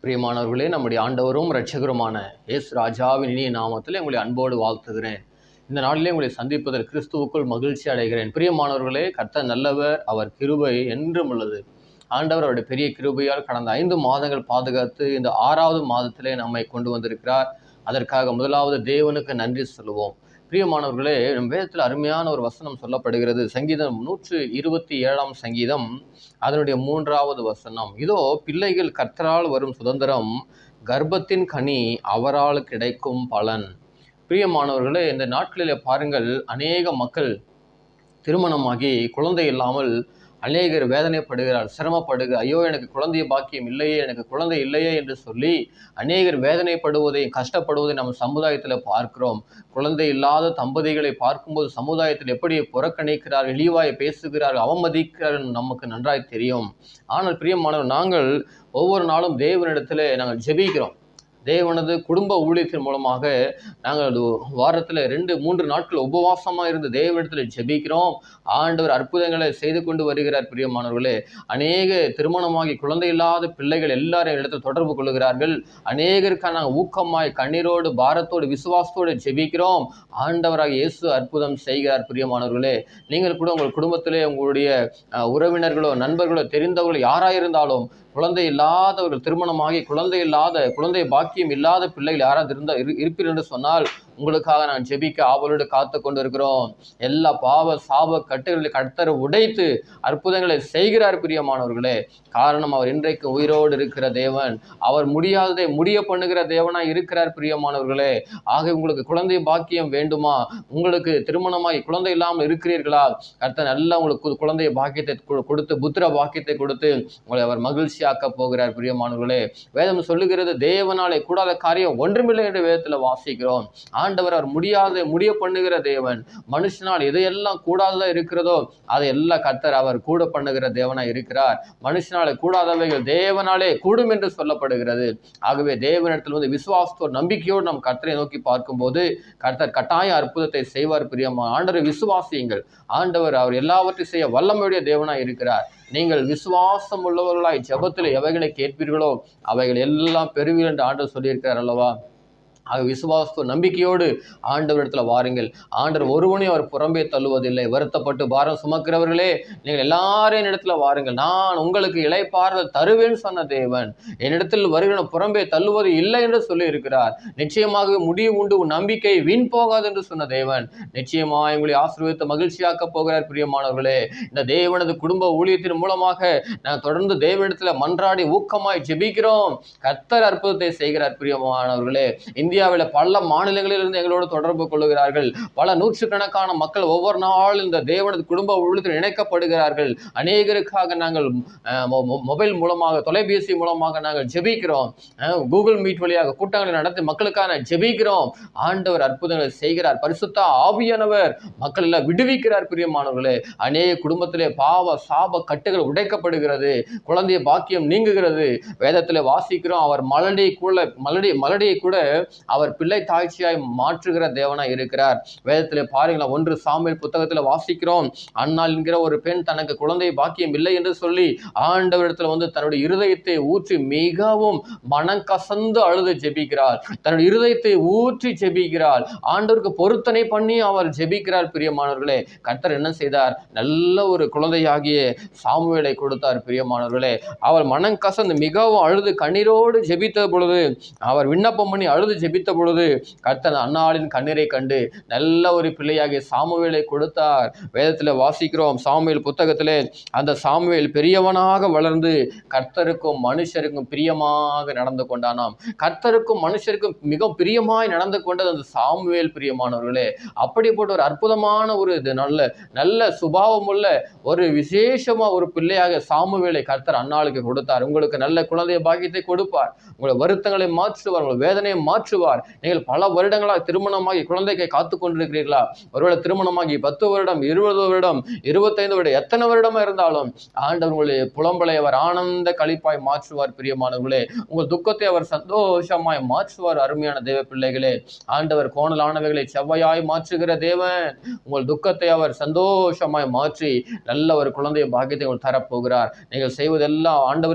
பிரியமானவர்களே, நம்முடைய ஆண்டவரும் இரட்சகருமான இயேசு ராஜாவின் இனிய நாமத்தில் உங்களை அன்போடு வாழ்த்துகிறேன். இந்த நாளிலே உங்களை சந்திப்பதில் கிறிஸ்துவுக்குள் மகிழ்ச்சி அடைகிறேன். பிரியமானவர்களே, கர்த்தர் நல்லவர், அவர் கிருபை என்றும் உள்ளது. ஆண்டவர் அவருடைய பெரிய கிருபையால் கடந்த 5 மாதங்கள் பாதுகாத்து இந்த 6வது மாதத்திலே நம்மை கொண்டு வந்திருக்கிறார். அதற்காக முதலாவது தேவனுக்கு நன்றி சொல்லுவோம். பிரியமானவர்களே, நம் வேதத்தில் அருமையான ஒரு வசனம் சொல்லப்படுகிறது. சங்கீதம் 127 சங்கீதம் அதனுடைய 3வது வசனம். இதோ பிள்ளைகள் கர்த்தரால் வரும் சுதந்திரம், கர்ப்பத்தின் கனி அவரால் கிடைக்கும் பலன். பிரியமானவர்களே, இந்த நாட்களிலே பாருங்கள், அநேக மக்கள் திருமணமாகி குழந்தை இல்லாமல் அநேகர் வேதனைப்படுகிறார், சிரமப்படுகிறார். ஐயோ, எனக்கு குழந்தைய பாக்கியம் இல்லையே, எனக்கு குழந்தை இல்லையே என்று சொல்லி அநேகர் வேதனைப்படுவதை, கஷ்டப்படுவதை நம்ம சமுதாயத்தில் பார்க்கிறோம். குழந்தை இல்லாத தம்பதிகளை பார்க்கும்போது சமுதாயத்தில் எப்படி புறக்கணிக்கிறார்கள், இழிவாய் பேசுகிறார்கள், அவமதிக்கிறார்கள் நமக்கு நன்றாய் தெரியும். ஆனால் பிரியமானவர், நாங்கள் ஒவ்வொரு நாளும் தேவனிடத்தில் நாங்கள் ஜெபிக்கிறோம். தேவனது குடும்ப ஊழியத்தின் மூலமாக நாங்கள் வாரத்தில் 2-3 நாட்கள் உபவாசமாக இருந்து தேவனிடத்தில் ஜெபிக்கிறோம். ஆண்டவர் அற்புதங்களை செய்து கொண்டு வருகிறார். பிரியமானவர்களே, அநேக திருமணமாகி குழந்தை இல்லாத பிள்ளைகள் எல்லாரும் இடத்தில் தொடர்பு கொள்ளுகிறார்கள். அநேகருக்காக நாங்கள் ஊக்கமாய் கண்ணீரோடு பாரத்தோடு விசுவாசத்தோடு ஜெபிக்கிறோம். ஆண்டவராக இயேசு அற்புதம் செய்கிறார். பிரியமானவர்களே, நீங்கள் கூட உங்கள் குடும்பத்திலே உங்களுடைய உறவினர்களோ நண்பர்களோ தெரிந்தவர்களோ யாராயிருந்தாலும் குழந்தை இல்லாதவர்கள், திருமணமாகி குழந்தை பாக்கியம் இல்லாத பிள்ளைகள் யாராவது இருப்பீர்கள் என்று சொன்னால் உங்களுக்காக நான் ஜெபிக்க ஆவலோடு காத்து கொண்டு இருக்கிறோம். எல்லா பாவ சாப கட்டுகளை கர்த்தர் உடைத்து அற்புதங்களை செய்கிறார். பிரியமானவர்களே, காரணம் அவர் இன்றைக்கு உயிரோடு இருக்கிற தேவன். அவர் முடியாததை முடிய பண்ணுகிற தேவனாய் இருக்கிறார். பிரியமானவர்களே, ஆக உங்களுக்கு குழந்தை பாக்கியம் வேண்டுமா? உங்களுக்கு திருமணமாகி குழந்தை இல்லாமல் இருக்கிறீர்களா? கர்த்தர் நல்லா உங்களுக்கு குழந்தை பாக்கியத்தை கொடுத்து, புத்திர பாக்கியத்தை கொடுத்து உங்களை அவர் மகிழ்ச்சியாக்க போகிறார். பிரியமானவர்களே, வேதம் சொல்லுகிறது, தேவனாலே கூடாத காரியம் ஒன்றுமில்லை என்று வேதத்தில் வாசிக்கிறோம். ஆண்டவர் அவர் முடிய பண்ணுகிற தேவன். மனுஷனால் எதையெல்லாம் கூடாததா இருக்கிறதோ அதையெல்லாம் கர்த்தர் அவர் கூட பண்ணுகிற தேவனாய் இருக்கிறார். மனுஷனாலே கூடாதவைகள் தேவனாலே கூடும் என்று சொல்லப்படுகிறது. ஆகவே தேவனிடத்தில் வந்து விசுவாசத்தோடு நம்பிக்கையோடு நம் கர்த்தரை நோக்கி பார்க்கும்போது கர்த்தர் கட்டாய அற்புதத்தை செய்வார். பிரியமா, ஆண்டவரை விசுவாசியுங்கள். ஆண்டவர் அவர் எல்லாவற்றையும் செய்ய வல்லமையுடைய தேவனாய் இருக்கிறார். நீங்கள் விசுவாசம் உள்ளவர்களாய் ஜெபத்தில் எவைகளை கேட்பீர்களோ அவைகள் எல்லாம் பெறுவீர்கள் என்று ஆண்டவர் சொல்லியிருக்கிறார் அல்லவா? ஆக விசுவாசத்தோ நம்பிக்கையோடு ஆண்டவரிடத்தில் வாருங்கள். ஆண்டவர் ஒருவனையும் அவர் புறம்பே தள்ளுவதில்லை. வருத்தப்பட்டு பாரம் சுமக்கிறவர்களே, நீங்கள் எல்லாரையும் இடத்துல வாருங்கள், நான் உங்களுக்கு இளைப்பாறுதல் தருவேன்னு சொன்ன தேவன். என்னிடத்தில் வருகிற புறம்பே தள்ளுவது இல்லை என்று சொல்லி இருக்கிறார். நிச்சயமாகவே முடிவு உண்டு, நம்பிக்கை வீண் போகாது என்று சொன்ன தேவன் நிச்சயமாக உங்களை ஆசீர்வதித்து மகிழ்ச்சியாக்க போகிறார். பிரியமானவர்களே, இந்த தேவனது குடும்ப ஊழியத்தின் மூலமாக நான் தொடர்ந்து தேவனிடத்தில் மன்றாடி ஊக்கமாய் ஜெபிக்கிறோம். கர்த்தர் அற்புதத்தை செய்கிறார். பிரியமானவர்களே, இந்தியாவில் பல மாநிலங்களிலிருந்து எங்களோடு தொடர்பு கொள்ளுகிறார்கள். பல நூற்றுக்கணக்கான மக்கள் ஒவ்வொரு நாள் இந்த தேவனது குடும்ப ஊழியத்தில் இணைக்கப்படுகிறார்கள். அநேகருக்காக நாங்கள் மொபைல் மூலமாக, தொலைபேசி மூலமாக நாங்கள் ஜெபிக்கிறோம். கூகுள் மீட் வழியாக கூட்டங்களை நடத்தி மக்களுக்காக ஜெபிக்கிறோம். ஆண்டவர் அற்புதங்களை செய்கிறார். பரிசுத்த ஆவியானவர் மக்கள் எல்லாம் விடுவிக்கிறார். பிரியமானவர்களே, அநேக குடும்பத்திலே பாவ சாப கட்டுகள் உடைக்கப்படுகிறது, குழந்தைய பாக்கியம் நீங்குகிறது. வேதத்தில் வாசிக்கிறோம், அவர் மலடியை கூட அவர் பிள்ளை தாய்ச்சியாய் மாற்றுகிற தேவனாய் இருக்கிறார். வேதத்தில் பாருங்களா, 1 சாமுவேல் புத்தகத்தில் வாசிக்கிறோம், அன்னாள் என்கிற ஒரு பெண் தனக்கு குழந்தை பாக்கியம் இல்லை என்று சொல்லி ஆண்டவரிடத்தில் வந்து தன்னுடைய இருதயத்தை ஊற்றி மிகவும் மனம் கசந்து அழுது ஜெபிக்கிறார். தன்னுடைய இருதயத்தை ஊற்றி ஜெபிக்கிறார். ஆண்டவருக்கு பொருத்தனை பண்ணி அவர் ஜெபிக்கிறார். பிரியமானவர்களே, கர்த்தர் என்ன செய்தார்? நல்ல ஒரு குழந்தையாகிய சாமுவேலை கொடுத்தார். பிரியமானவர்களே, அவர் மனம் கசந்து மிகவும் அழுது கண்ணீரோடு ஜெபித்த பொழுது, அவர் விண்ணப்பம் பண்ணி அழுது ஜெபித்த பொழுது கர்த்தர் அன்னாளின் கண்ணீரை கண்டு நல்ல ஒரு பிள்ளையாகிய சாமுவேலை கொடுத்தார். வேதத்தில் வாசிக்கிறோம், சாமுவேல் புத்தகத்திலே அந்த சாமுவேல் பெரியவனாக வளர்ந்து கர்த்தருக்கும் மனுஷருக்கும் பிரியமாக நடந்து கொண்டானாம். கர்த்தருக்கும் மனுஷருக்கும் மிக பிரியமாய் நடந்து கொண்டது அந்த சாமுவேல். பிரியமானவர்களே, அப்படிப்பட்ட ஒரு அற்புதமான ஒரு நல்ல சுபாவம் உள்ள ஒரு விசேஷமா ஒரு பிள்ளையாக சாமுவேலை கர்த்தர் அன்னாளுக்கு கொடுத்தார். உங்களுக்கு நல்ல குழந்தைய பாக்கியத்தை கொடுப்பார். உங்களை வருத்தங்களை மாற்றுவார், உங்களை வேதனையை மாற்றுவார். நீங்கள் பல வருடங்களாக திருமணமாகி குழந்தைக்கு காத்து கொண்டிருக்கிறீர்களா? ஒருவேளை திருமணமாகி 10 வருடம், 20 வருடம், 25 வருடம், எத்தனை வருடமா இருந்தாலும் ஆண்டவர் உங்களை புலம்பலை அவர் ஆனந்த களிப்பாய் மாற்றுவார். பிரியமானவர்களே, உங்கள் துக்கத்தை அவர் சந்தோஷமாய் மாற்றுவார். அருமையான தேவ பிள்ளைகளே, ஆண்டவர் கோணலானவைகளை செவ்வையாய் மாற்றுகிற தேவன். உங்கள் துக்கத்தை அவர் சந்தோஷமாய் மாற்றி நல்ல ஒரு குழந்தைய பாக்கியத்தை தரப்போகிறார். நீங்கள் செய்வதெல்லாம்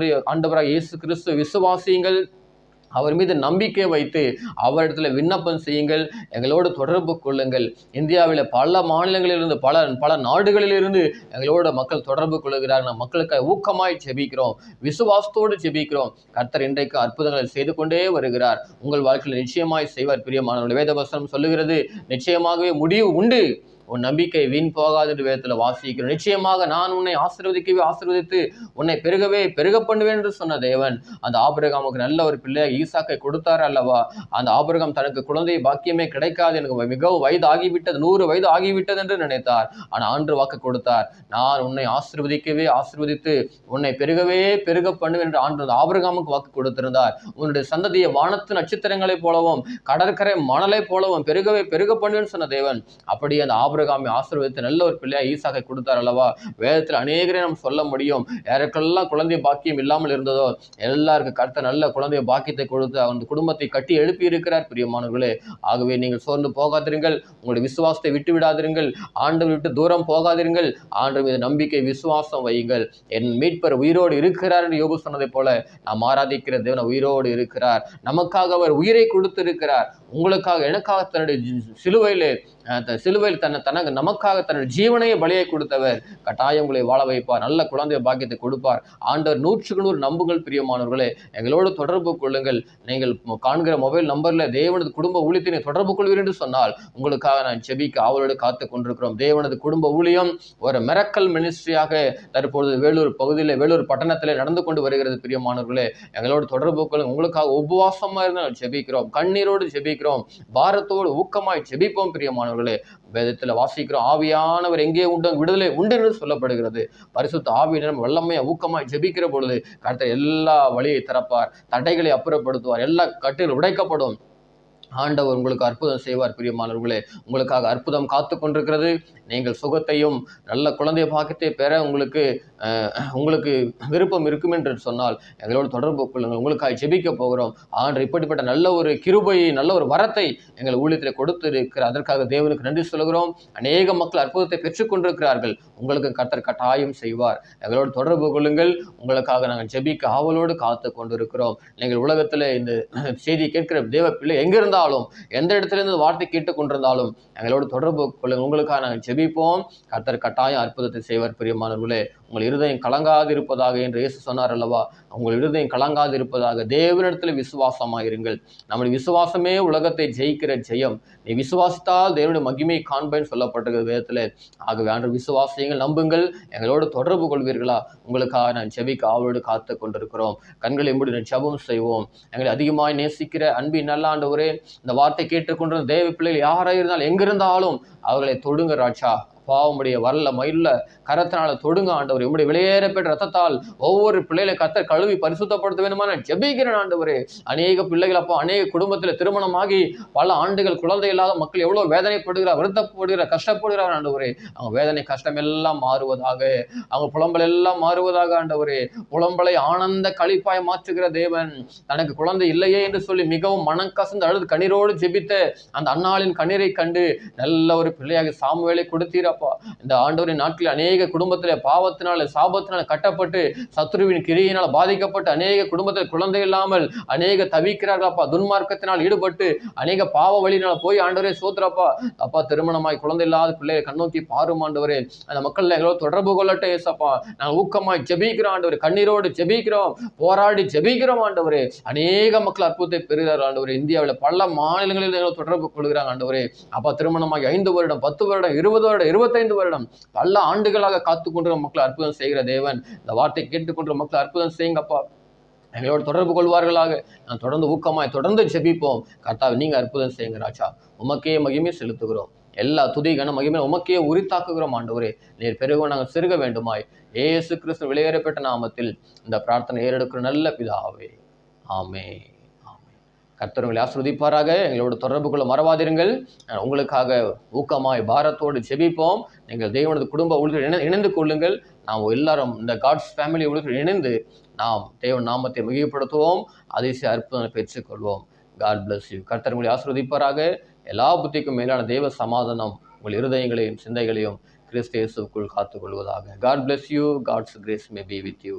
ஆண்டவராக இயேசு கிறிஸ்து விசுவாசியுங்கள். அவர் மீது நம்பிக்கை வைத்து அவரிடத்துல விண்ணப்பம் செய்யுங்கள், எங்களோடு தொடர்பு கொள்ளுங்கள். இந்தியாவில் பல மாநிலங்களிலிருந்து பல நாடுகளிலிருந்து எங்களோட மக்கள் தொடர்பு கொள்ளுகிறார்கள். நம் மக்களுக்கு ஊக்கமாய் ஜெபிக்கிறோம், விசுவாசத்தோடு ஜெபிக்கிறோம். கர்த்தர் இன்றைக்கு அற்புதங்களை செய்து கொண்டே வருகிறார். உங்கள் வாழ்க்கையில் நிச்சயமாய் செய்வார். பிரியமானவர்களே, வேதவசனம் சொல்லுகிறது, நிச்சயமாகவே முடிவு உண்டு, உன் நம்பிக்கை வீண் போகாது என்று வேதத்தில் வாசிக்கிறோம். நிச்சயமாக நான் உன்னை ஆசீர்வதித்து உன்னை பெருக பண்ணுவேன் என்று சொன்ன தேவன் அந்த ஆபிரகாமுக்கு நல்ல ஒரு பிள்ளையாக ஈசாக்கை கொடுத்தார் அல்லவா? அந்த ஆபிரகாம் தனக்கு குழந்தை பாக்கியமே கிடைக்காது, எனக்கு மிகவும் வயது ஆகிவிட்டது, 100 வயது ஆகிவிட்டது என்று நினைத்தார். ஆனால் ஆண்டு வாக்கு கொடுத்தார், நான் உன்னை ஆசீர்வதித்து உன்னை பெருக பண்ணுவேன் என்று ஆண்டு ஆபிரகாமுக்கு வாக்கு கொடுத்திருந்தார். உன்னுடைய சந்ததியை வானத்து நட்சத்திரங்களைப் போலவும் கடற்கரை மணலை போலவும் பெருக பண்ணுவேன் சொன்ன தேவன் அப்படி அந்த ஆபிரகாமை ஆசீர்வதித்து நல்ல ஒரு பிள்ளையா ஈசாக்கை கொடுத்தார் அல்லவா? வேதத்தில் அநேகரை நாம் சொல்ல முடியும். யாருக்கெல்லாம் குழந்தை பாக்கியம் இல்லாமல் இருந்ததோ எல்லாருக்கும் கர்த்தர் நல்ல குழந்தை பாக்கியத்தை கொடுத்து அந்த குடும்பத்தை கட்டி எழுப்பி இருக்கிறார். பிரியமானவர்களே, ஆகவே நீங்கள் சோர்ந்து போகாதிருங்கள், உங்களுடைய விசுவாசத்தை விட்டு விடாதிருங்கள், ஆண்டவர் விட்டு தூரம் போகாதிருங்கள். ஆண்டவர் மீது நம்பிக்கை விசுவாசம் வையுங்கள். என் மீட்பர் உயிரோடு இருக்கிறார் என்று யோபு சொன்னதை போல நாம் ஆராதிக்கிற தேவன் உயிரோடு இருக்கிறார். நமக்காக அவர் உயிரை கொடுத்திருக்கிறார். உங்களுக்காக எனக்காக தன்னுடைய சிலுவையில் தனக்கு நமக்காக தன்னுடைய ஜீவனையை பலியை கொடுத்தவர் கட்டாயம் உங்களை வாழ வைப்பார், நல்ல குழந்தை பாக்கியத்தை கொடுப்பார். ஆண்டவர் 100க்கு 100 நம்புங்கள். பிரியமானவர்களே, எங்களோடு தொடர்பு கொள்ளுங்கள். நீங்கள் காண்கிற மொபைல் நம்பர்ல தேவனது குடும்ப ஊழியத்தை தொடர்பு கொள்வீர்கள் என்று சொன்னால் உங்களுக்காக நான் செபிக்க ஆவலோடு காத்து கொண்டிருக்கிறோம். தேவனது குடும்ப ஊழியம் ஒரு மிரக்கல் மினிஸ்ட்ரியாக தற்பொழுது வேலூர் பட்டணத்திலே நடந்து கொண்டு வருகிறது. பிரியமானவர்களே, எங்களோடு தொடர்பு கொள்ளுங்கள். உங்களுக்காக உபவாசமா இருந்தால் செபிக்கிறோம், கண்ணீரோடு செபிக்கிறோம், பாரத்தோடு ஊக்கமாய் செபிப்போம். பிரியமானவர்களே, வேதத்தில் வாசிக்கிறோம், ஆவியானவர் எங்கே உண்டு விடுதலை உண்டு என்று சொல்லப்படுகிறது. பரிசுத்த ஆவியினர் வல்லமையா ஊக்கமாய் ஜெபிக்கிற பொழுது கர்த்தர் எல்லா வழியை திறப்பார், தடைகளை அப்புறப்படுத்துவார், எல்லா கட்டில் உடைக்கப்படும். ஆண்டவர் உங்களுக்கு அற்புதம் செய்வார். பிரியமானவர்களே, உங்களுக்காக அற்புதம் காத்து கொண்டிருக்கிறது. நீங்கள் சுகத்தையும் நல்ல குழந்தை பாக்கியத்தை பெற உங்களுக்கு விருப்பம் இருக்கும் என்று சொன்னால் எங்களோடு தொடர்பு கொள்ளுங்கள். உங்களுக்காக ஜெபிக்க போகிறோம். ஆண்டு இப்படிப்பட்ட நல்ல ஒரு கிருபையை, நல்ல ஒரு வரத்தை எங்கள் ஊழியத்தில் கொடுத்து இருக்கிற அதற்காக தேவனுக்கு நன்றி சொல்கிறோம். அநேக மக்கள் அற்புதத்தை பெற்றுக்கொண்டிருக்கிறார்கள். உங்களுக்கு கர்த்தர் கட்டாயம் செய்வார். எங்களோடு தொடர்பு கொள்ளுங்கள். உங்களுக்காக நாங்கள் ஜெபிக்க ஆவலோடு காத்து கொண்டிருக்கிறோம். நீங்கள் உலகத்தில் இந்த செய்தி கேட்கிற தேவ பிள்ளை எங்கிருந்தாலும் எந்த இடத்திலிருந்து வார்த்தை கேட்டுக் கொண்டிருந்தாலும் எங்களோடு தொடர்பு கொள்ளுங்கள். உங்களுக்காக நாங்கள் ஜெபிப்போம். கர்த்தர் கட்டாயம் அற்புதத்தை செய்வார். பிரியமானவர்களே, உங்கள் இருதயம் கலங்காது இருப்பதாக என்று இயேசு சொன்னார் அல்லவா? உங்கள் இருதயம் கலங்காது இருப்பதாக தேவனிடத்தில் விசுவாசமாயிருங்கள். நம்முடைய விசுவாசமே உலகத்தை ஜெயிக்கிற ஜெயம். நீ விசுவாசித்தால் தேவனுடைய மகிமை காண்பேன்னு சொல்லப்பட்டிருக்கிறது வேதத்தில். ஆகவே ஆண்டவர் விசுவாசியுங்கள், நம்புங்கள். எங்களோடு தொடர்பு கொள்வீர்களா? உங்களுக்காக நான் ஜெபிக்க ஆவலோடு காத்து கொண்டிருக்கிறோம். கண்களை மூடி நான் ஜெபம் செய்வோம். எங்களை அதிகமாய் நேசிக்கிற அன்பின் நல்ல ஆண்டவரே, இந்த வார்த்தை கேட்டுக்கொண்டிருந்த தேவ பிள்ளைகள் யாராக இருந்தாலும் எங்கிருந்தாலும் அவர்களை தொடுங்க ராஜா. பாவமுடைய வரல மயில கரத்தினால தொடுங்க ஆண்டவரே. உங்களுடைய வெளியேறப்பட்ட ரத்தத்தால் ஒவ்வொரு பிள்ளைகளை கர்த்தர் கழுவி பரிசுத்தப்படுத்த வேண்டுமா நான் ஜெபிக்கிறேன் ஆண்டவரே. அநேக பிள்ளைகள் அப்போ அநேக குடும்பத்தில் திருமணமாகி பல ஆண்டுகள் குழந்தை இல்லாத மக்கள் எவ்வளவு வேதனைப்படுகிறார், வருத்தப்படுகிறார், கஷ்டப்படுகிறார் ஆண்டவரே. அவங்க வேதனை கஷ்டம் எல்லாம் மாறுவதாக, அவங்க புலம்பல் எல்லாம் மாறுவதாக ஆண்டவரே. புலம்பலை ஆனந்த களிப்பாய் மாற்றுகிற தேவன். தனக்கு குழந்தை இல்லையே என்று சொல்லி மிகவும் மனம் கசந்து அழுது கண்ணீரோடு ஜெபித்த அந்த அன்னாளின் கண்ணீரை கண்டு நல்ல ஒரு பிள்ளையாக சாமுவேலை கொடுத்தீர். இந்த ஆண்டவரின் நாட்களில் அநேக குடும்பத்திலே பாவத்தினால சாபத்தினால கட்டப்பட்டு சத்துருவின் கிரியினால் பாதிக்கப்பட்டு அநேக குடும்பத்தில் குழந்தை இல்லாமல் அநேக தவிக்கிறார்களப்பா. துன்மார்க்கத்தினால் ஈடுபட்டு அநேக பாவ வழியினால் போய் ஆண்டவரே சோத்திரப்பா. அப்பா, திருமணமாய் குழந்தை இல்லாத பிள்ளைகளை கண்ணோக்கி பாரும் ஆண்டவரே. அந்த மக்கள் எங்களோட தொடர்பு கொள்ளட்டே ஏசப்பா. நாங்கள் ஊக்கமாய் ஜெபிக்கிறோம் ஆண்டவரே, கண்ணீரோடு ஜெபிக்கிறோம், போராடி ஜெபிக்கிறோம் ஆண்டவரே. அநேக மக்கள் அற்புதத்தை பெறுகிறார்கள் ஆண்டவரே. இந்தியாவில் பல மாநிலங்களில் எங்களோட தொடர்பு கொள்கிறாங்க ஆண்டவரே. அப்பா, திருமணமாகி 5 வருடம் 10 வருடம் 20 வருடம் 25 வருடம் பல ஆண்டுகளாக காத்துக்கொண்டு மக்கள் அற்புதம் செய்கிற தேவன். இந்த வார்த்தை கேட்டுக்கொண்டு மக்கள் அற்புதம் செய்யுங்கப்பா. எங்களோடு தொடர்பு கொள்வார்களாக. நான் தொடர்ந்து ஊக்கமாய் தொடர்ந்து ஜெபிப்போம். கர்த்தாவே, நீங்க அற்புதம் செய்யுங்க ராஜா. உமக்கே மகிமை செலுத்துகிறோம். எல்லா துதி கன மகிமை உமக்கே உரித்தாக்குகிறோம் ஆண்டவரே. நீர் பெருக நாங்கள் சிறுக வேண்டுமாய் இயேசு கிறிஸ்து வெளியேறப்பட்ட நாமத்தில் இந்த பிரார்த்தனை ஏறெடுக்கிற நல்ல பிதாவே, ஆமென். கர்த்தர் உங்களை ஆசீர்வதிப்பாராக. எங்களோட தொடர்பு கொள்ள மறவாதிருங்கள். உங்களுக்காக ஊக்கமாய் பாரத்தோடு ஜெபிப்போம். நீங்கள் தேவனது குடும்ப ஊழியர்கள் இணைந்து கொள்ளுங்கள். நாம் எல்லாரும் இந்த காட்ஸ் ஃபேமிலி ஊழியர்கள் இணைந்து நாம் தேவன் நாமத்தை மிகைப்படுத்துவோம். அதிசய அற்புதங்களை பெற்றுக்கொள்வோம். God bless you. கர்த்தர் உங்களை ஆசீர்வதிப்பாராக. எல்லா புத்திக்கும் மேலான தேவ சமாதானம் உங்கள் இருதயங்களையும் சிந்தைகளையும் கிறிஸ்து இயேசுவுக்குள் காத்துக்கொள்வதாக. God bless you. God's grace may be with you.